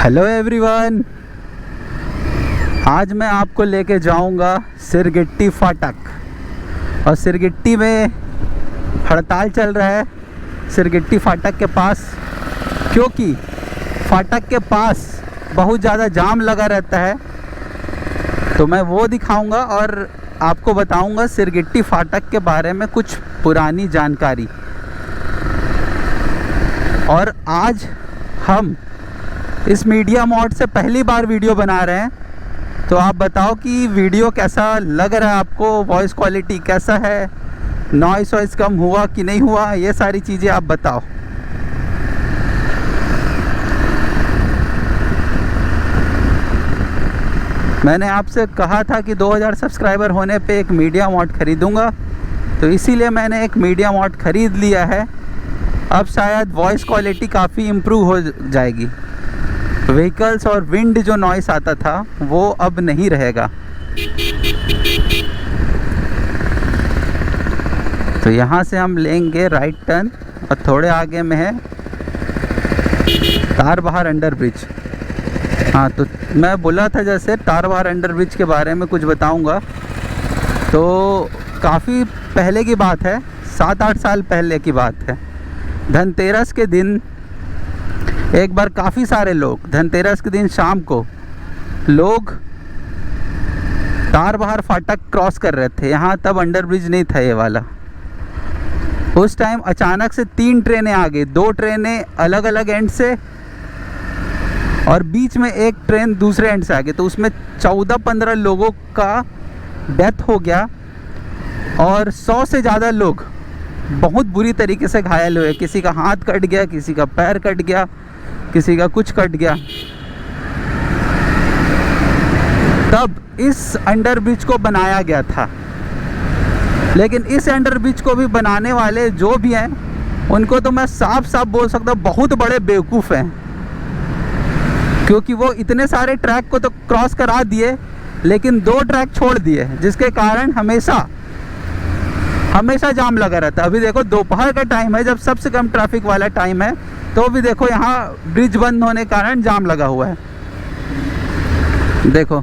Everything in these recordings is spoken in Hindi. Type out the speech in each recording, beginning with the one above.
हेलो एवरीवन, आज मैं आपको लेके जाऊंगा सिरगिट्टी फाटक। और सिरगिट्टी में हड़ताल चल रहा है सिरगिट्टी फाटक के पास, क्योंकि फाटक के पास बहुत ज़्यादा जाम लगा रहता है। तो मैं वो दिखाऊंगा और आपको बताऊंगा सिरगिट्टी फाटक के बारे में कुछ पुरानी जानकारी। और आज हम इस मीडिया मोड से पहली बार वीडियो बना रहे हैं, तो आप बताओ कि वीडियो कैसा लग रहा है आपको, वॉइस क्वालिटी कैसा है, नॉइस वॉइस कम हुआ कि नहीं हुआ, ये सारी चीज़ें आप बताओ। मैंने आपसे कहा था कि 2000 सब्सक्राइबर होने पे एक मीडिया मोड ख़रीदूँगा, तो इसीलिए मैंने एक मीडिया मोड ख़रीद लिया है। अब शायद वॉइस क्वालिटी काफ़ी इम्प्रूव हो जाएगी। व्हीकल्स और विंड जो नॉइस आता था वो अब नहीं रहेगा। तो यहाँ से हम लेंगे राइट टर्न और थोड़े आगे में है तारबहार अंडर ब्रिज। हाँ, तो मैं बोला था जैसे तारबहार अंडर ब्रिज के बारे में कुछ बताऊंगा। तो काफ़ी पहले की बात है, 7-8 साल पहले की बात है। धनतेरस के दिन एक बार काफ़ी सारे लोग धनतेरस के दिन शाम को लोग तारबहार फाटक क्रॉस कर रहे थे। यहाँ तब अंडर ब्रिज नहीं था ये वाला। उस टाइम अचानक से 3 ट्रेनें आ गई, 2 ट्रेनें अलग अलग एंड से और बीच में एक ट्रेन दूसरे एंड से आ गई। तो उसमें 14-15 लोगों का डेथ हो गया और 100 से ज़्यादा लोग बहुत बुरी तरीके से घायल हुए। किसी का हाथ कट गया, किसी का पैर कट गया, किसी का कुछ कट गया। तब इस अंडर ब्रिज को बनाया गया था। लेकिन इस अंडर ब्रिज को भी बनाने वाले जो भी हैं, उनको तो मैं साफ साफ बोल सकता हूँ बहुत बड़े बेवकूफ़ हैं। क्योंकि वो इतने सारे ट्रैक को तो क्रॉस करा दिए, लेकिन 2 ट्रैक छोड़ दिए, जिसके कारण हमेशा जाम लगा रहता है। अभी देखो दोपहर का टाइम है, जब सबसे कम ट्रैफिक वाला टाइम है, तो भी देखो यहाँ ब्रिज बंद होने के कारण जाम लगा हुआ है। देखो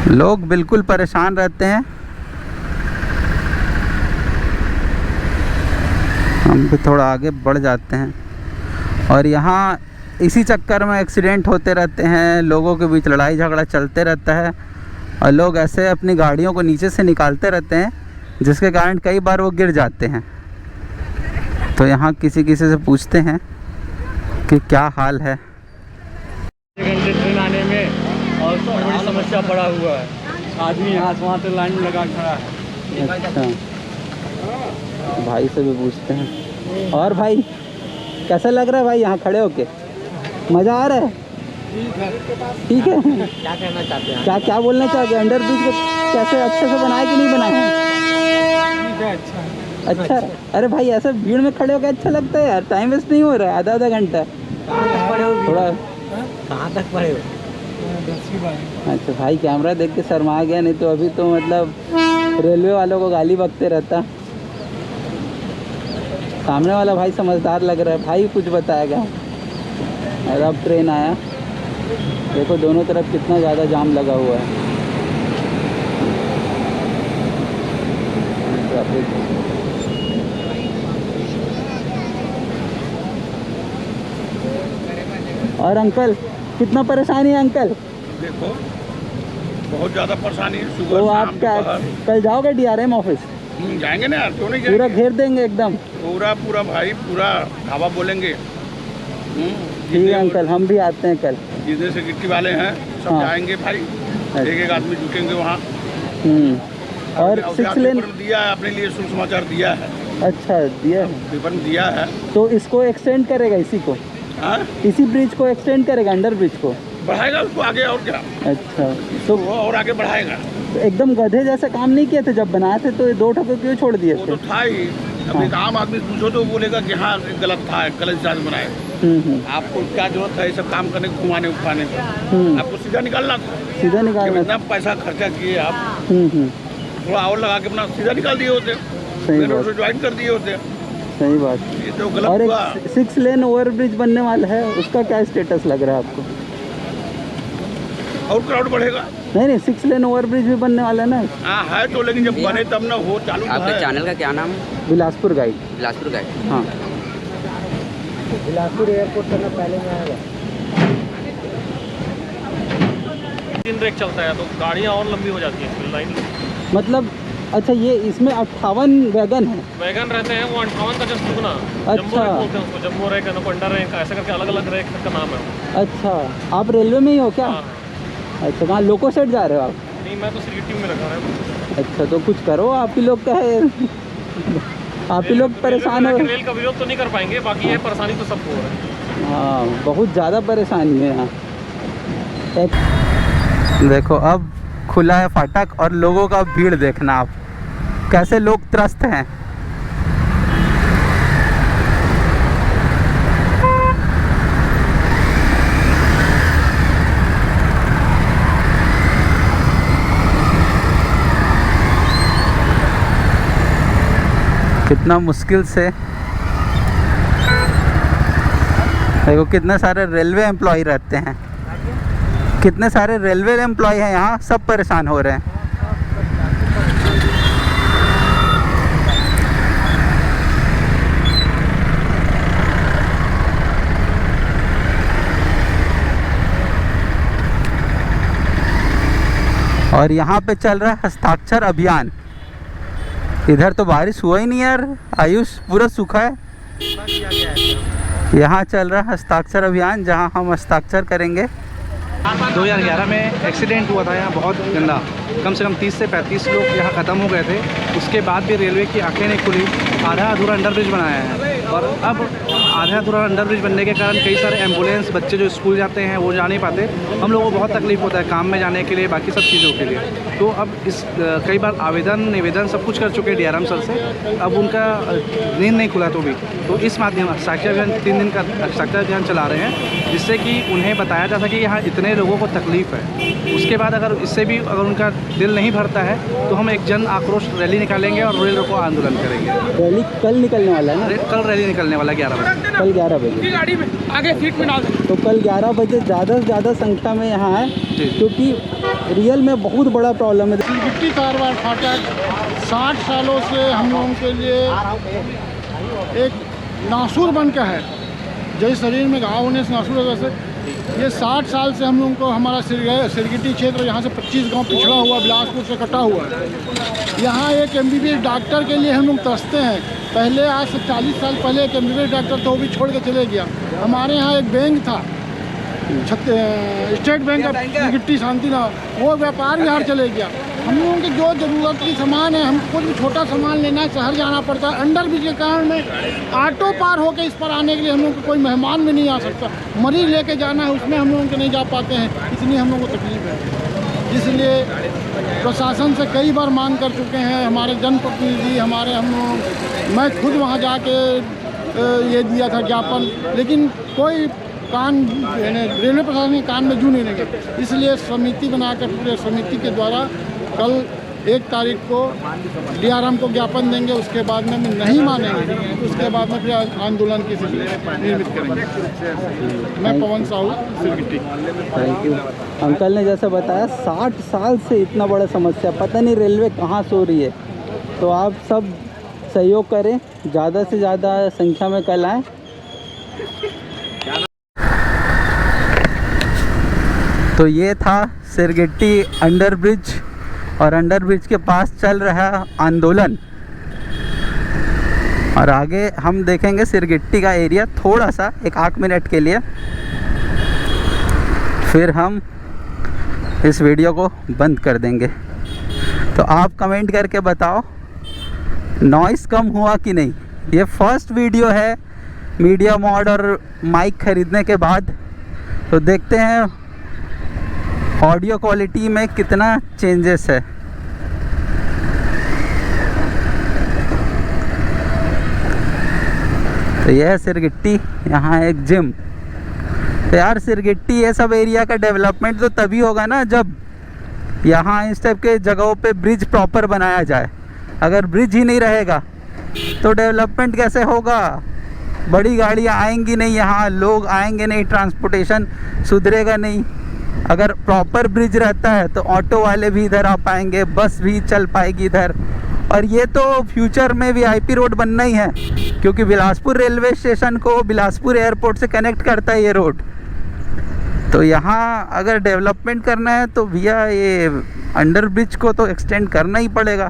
लोग बिल्कुल परेशान रहते हैं। हम भी थोड़ा आगे बढ़ जाते हैं। और यहाँ इसी चक्कर में एक्सीडेंट होते रहते हैं, लोगों के बीच लड़ाई झगड़ा चलते रहता है और लोग ऐसे अपनी गाड़ियों को नीचे से निकालते रहते हैं, जिसके कारण कई बार वो गिर जाते हैं। तो यहाँ किसी से पूछते हैं कि क्या हाल है। घंटे ट्रेन आने में और बड़ी समस्या पड़ा हुआ है। आदमी यहाँ से वहाँ तक लाइन में लगा खड़ा है। अच्छा, भाई से भी पूछते हैं। और भाई कैसा लग रहा है भाई यहाँ खड़े होके? मज़ा आ रहा है? ठीक है। क्या कहना चाहते हैं? क्या बोलना चाहते हैं? अंडर ब्रिज को कैसे अच्छे से बनाए कि नहीं बनाए? अच्छा। अरे भाई ऐसे भीड़ में खड़े होकर अच्छा लगता है यार, टाइम वेस्ट नहीं हो रहा है आधा घंटा। थोड़ा कहाँ तक पड़े हो? अच्छा भाई कैमरा देख के शर्मा गया, नहीं तो अभी तो मतलब रेलवे वालों को गाली बकते रहता। सामने वाला भाई समझदार लग रहा है, भाई कुछ बताएगा। और अब ट्रेन आया, देखो दोनों तरफ कितना ज़्यादा जाम लगा हुआ है। और अंकल कितना परेशानी है अंकल? देखो बहुत ज़्यादा परेशानी है। सुबह तो शाम आप क्या दोपहर। कल जाओगे DRM ऑफिस? जाएंगे ना यार, क्यों नहीं पूरा जाएंगे? घेर देंगे एकदम। पूरा भाई पूरा ढाबा बोलेंगे। ठीक है अंकल, हम भी आते हैं कल। जितने से गिट्टी वाले हैं सब हाँ। जाएंगे भाई। एक आदमी जुटेंगे वहाँ। और 6 लेन पेपर में दिया है, अपने लिए शुभ समाचार दिया है। अच्छा दिया है, पेपर में दिया है। तो इसको एक्सटेंड करेगा, इसी को हाँ, इसी ब्रिज को एक्सटेंड करेगा, अंडर ब्रिज को बढ़ाएगा उसको आगे और क्या। अच्छा, तो वो और आगे बढ़ाएगा। एकदम गधे जैसा काम नहीं किए थे जब बनाए थे, तो ये 2 ठोकर क्यों छोड़ दिए वो थे? तो था ही। अब एक आम आदमी पूछो तो वो बोलेगा कि हाँ गलत था, गलत चार्ज बनाए। आपको क्या जरूरत है ये सब काम करने, घुमाने उठाने? आपको सीधा निकालना था। सीधा निकालना। इतना पैसा खर्चा किए आप, थोड़ा और लगा के अपना सीधा निकाल दिए होते, सही मेन रोड बात। से ज्वाइन कर दिए होते। सही बात। ये तो और गलत हुआ। एक 6 लेन ओवरब्रिज बनने वाला है, उसका क्या स्टेटस लग रहा है आपको? और क्राउड बढ़ेगा। नहीं 6 लेन ओवरब्रिज भी बनने वाला है ना। हाँ है तो, लेकिन जब बने तब ना हो, चालू तो आपके है। चैनल का क्या नाम है? बिलासपुर गाइड। बिलासपुर गाइड। हाँ। बिलासपुर एयरपोर्ट करना पहले में आएगा। 3 ब्रेक चलता है तो गाड़ियाँ और लंबी हो जाती हैं लाइन। मतलब अच्छा, ये इसमें 58 वैगन है। वैगन रहते हैं वो 58 का जस्ट दुगना। अच्छा। जम्बो रैक बोलते हैं उसको, जम्बो रैक है, अंडर रैक, ऐसे करके अलग अलग रैक का नाम है। अच्छा, आप रेलवे में ही हो क्या? हाँ। अच्छा, कहाँ लोको सेट जा रहे हो आप? नहीं, मैं तो सिटी में रखा है। अच्छा, तो कुछ करो, आप ही लोग क्या है आप ही लोग परेशान हो। रेल का विरोध तो नहीं कर पाएंगे, बाकी ये परेशानी तो सबको हो रहा है। हाँ, बहुत ज़्यादा परेशानी है यहाँ। देखो अब खुला है फाटक और लोगों का भीड़ देखना आप, कैसे लोग त्रस्त हैं। कितना मुश्किल से, देखो कितने सारे रेलवे एम्प्लॉय रहते हैं, कितने सारे रेलवे एम्प्लॉय हैं यहाँ, सब परेशान हो रहे हैं। और यहाँ पे चल रहा है हस्ताक्षर अभियान। इधर तो बारिश हुआ ही नहीं यार, आयुष, पूरा सूखा है। यहाँ चल रहा है हस्ताक्षर अभियान, जहाँ हम हस्ताक्षर करेंगे। 2011 में एक्सीडेंट हुआ था यहाँ बहुत गंदा, कम से कम 30 से 35 लोग यहाँ ख़त्म हो गए थे। उसके बाद भी रेलवे की आंखें नहीं खुली, आधा अधूरा अंडरब्रिज बनाया है। और अब आधा अधूरा अंडरब्रिज बनने के कारण कई सारे एम्बुलेंस, बच्चे जो स्कूल जाते हैं वो जा नहीं पाते। हम लोगों को बहुत तकलीफ होता है काम में जाने के लिए, बाकी सब चीज़ों के लिए। तो अब इस कई बार आवेदन निवेदन सब कुछ कर चुके हैं DRM सर से, अब उनका नींद नहीं खुला। तो इस माध्यम हस्ताक्षर अभियान 3 दिन का हस्ताक्षर अभियान चला रहे हैं, जिससे कि उन्हें बताया जा सके यहाँ इतने लोगों को तकलीफ़ है। उसके बाद अगर इससे भी अगर उनका दिल नहीं भरता है तो हम एक जन आक्रोश रैली निकालेंगे और रेल रोको आंदोलन करेंगे। रैली कल निकलने वाला है ना? कल रैली निकलने वाला 11 बजे। कल 11 बजे गाड़ी में आगे सीट में डाल। तो कल 11 बजे ज़्यादा से ज़्यादा संख्या में यहाँ है, क्योंकि रियल में बहुत बड़ा प्रॉब्लम है। सिरगिट्टी कारवार फाटक 60 सालों से हम लोगों के लिए एक नासूर बन के है। जैसे शरीर में घाव होने से नासूर है, वैसे ये 60 साल से हम लोगों को हमारा सिरगिट्टी क्षेत्र, यहाँ से 25 गांव पिछड़ा हुआ, बिलासपुर से कटा हुआ है। यहाँ एक MBBS डॉक्टर के लिए हम लोग तरसते हैं। पहले आज से 40 साल पहले एक MBBS डॉक्टर था, वो भी छोड़ के चले गया। हमारे यहाँ एक बैंक था, state bank of Sirgitti Shantinagar, वो व्यापार बिहार चले गया। हम लोगों की जो ज़रूरत की सामान है, हम कुछ भी छोटा सामान लेना है शहर जाना पड़ता है। अंडरब्रिज के कारण में ऑटो पार होकर इस पर आने के लिए हम लोग को कोई मेहमान भी नहीं आ सकता। मरीज लेके जाना है, उसमें हम लोगों के नहीं जा पाते हैं, इसलिए हम लोगों को तकलीफ है। इसलिए प्रशासन से कई बार मांग कर चुके हैं, हमारे जनप्रतिनिधि, मैं खुद वहाँ जाके ये दिया था ज्ञापन, लेकिन कोई रेलवे प्रशासन के कान में जू नहीं लगे। इसलिए समिति बनाकर पूरे समिति के द्वारा कल 1 तारीख को DRM को ज्ञापन देंगे। उसके बाद में नहीं मानेंगे, उसके बाद में फिर आंदोलन की स्थिति निर्मित करेंगे। मैं Pawan Sahu, Sirgitti. Thank you. Uncle ने जैसे बताया 60 साल से इतना बड़ा समस्या, पता नहीं रेलवे कहाँ सो रही है। तो आप सब सहयोग करें, ज़्यादा से ज़्यादा संख्या में कल आएँ। तो ये था सिरगिट्टी अंडरब्रिज, और अंडरब्रिज के पास चल रहा आंदोलन। और आगे हम देखेंगे सिरगिट्टी का एरिया थोड़ा सा, 1 मिनट के लिए, फिर हम इस वीडियो को बंद कर देंगे। तो आप कमेंट करके बताओ नॉइस कम हुआ कि नहीं। ये फर्स्ट वीडियो है मीडिया मॉड और माइक ख़रीदने के बाद, तो देखते हैं ऑडियो क्वालिटी में कितना चेंजेस है। तो यह है सिरगिट्टी, यहाँ है एक जिम। तो यार सिरगिट्टी ये सब एरिया का डेवलपमेंट तो तभी होगा ना जब यहाँ इस टाइप के जगहों पे ब्रिज प्रॉपर बनाया जाए। अगर ब्रिज ही नहीं रहेगा तो डेवलपमेंट कैसे होगा? बड़ी गाड़ियाँ आएंगी नहीं, यहाँ लोग आएंगे नहीं, ट्रांसपोर्टेशन सुधरेगा नहीं। अगर प्रॉपर ब्रिज रहता है तो ऑटो वाले भी इधर आ पाएंगे, बस भी चल पाएगी इधर। और ये तो फ्यूचर में वीआईपी रोड बनना ही है, क्योंकि बिलासपुर रेलवे स्टेशन को बिलासपुर एयरपोर्ट से कनेक्ट करता है ये रोड। तो यहाँ अगर डेवलपमेंट करना है तो भैया ये अंडर ब्रिज को तो एक्सटेंड करना ही पड़ेगा।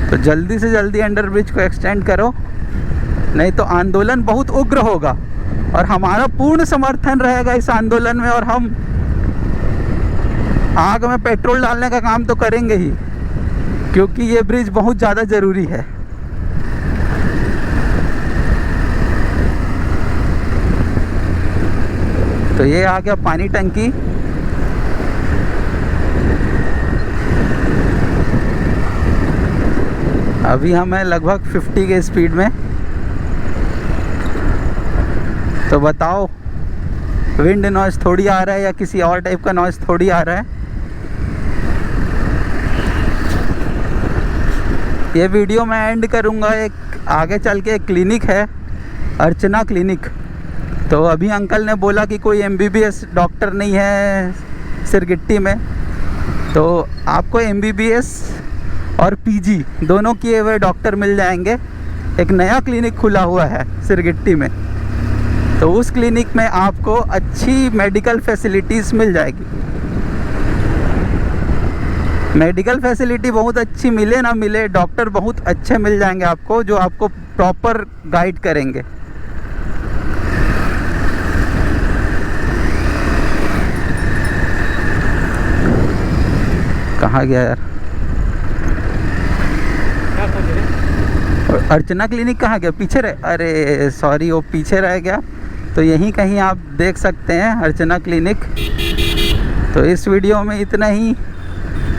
तो जल्दी से जल्दी अंडर ब्रिज को एक्सटेंड करो, नहीं तो आंदोलन बहुत उग्र होगा और हमारा पूर्ण समर्थन रहेगा इस आंदोलन में। और हम आग में पेट्रोल डालने का काम तो करेंगे ही, क्योंकि ये ब्रिज बहुत ज़्यादा ज़रूरी है। तो ये आ गया पानी टंकी। अभी हम हैं लगभग 50 के स्पीड में। तो बताओ, विंड नॉइज़ थोड़ी आ रहा है या किसी और टाइप का नॉइज़ थोड़ी आ रहा है? ये वीडियो मैं एंड करूँगा। एक आगे चल के एक क्लिनिक है, अर्चना क्लिनिक। तो अभी अंकल ने बोला कि कोई MBBS डॉक्टर नहीं है सिरगिट्टी में, तो आपको MBBS और PG दोनों किए हुए डॉक्टर मिल जाएंगे। एक नया क्लिनिक खुला हुआ है सिरगिट्टी में, तो उस क्लिनिक में आपको अच्छी मेडिकल फैसिलिटीज़ मिल जाएगी। मेडिकल फैसिलिटी बहुत अच्छी मिले ना मिले, डॉक्टर बहुत अच्छे मिल जाएंगे आपको, जो आपको प्रॉपर गाइड करेंगे। कहाँ गया यार? अर्चना क्लिनिक कहाँ गया? पीछे रह, अरे सॉरी, वो पीछे रह गया। तो यहीं कहीं आप देख सकते हैं अर्चना क्लिनिक। तो इस वीडियो में इतना ही।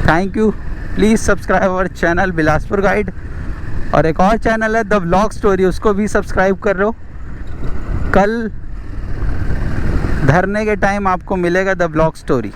Thank you. Please subscribe our channel Bilaspur guide. और एक और चैनल है द व्लॉग स्टोरी, उसको भी सब्सक्राइब कर लो। कल धरने के टाइम आपको मिलेगा द व्लॉग स्टोरी।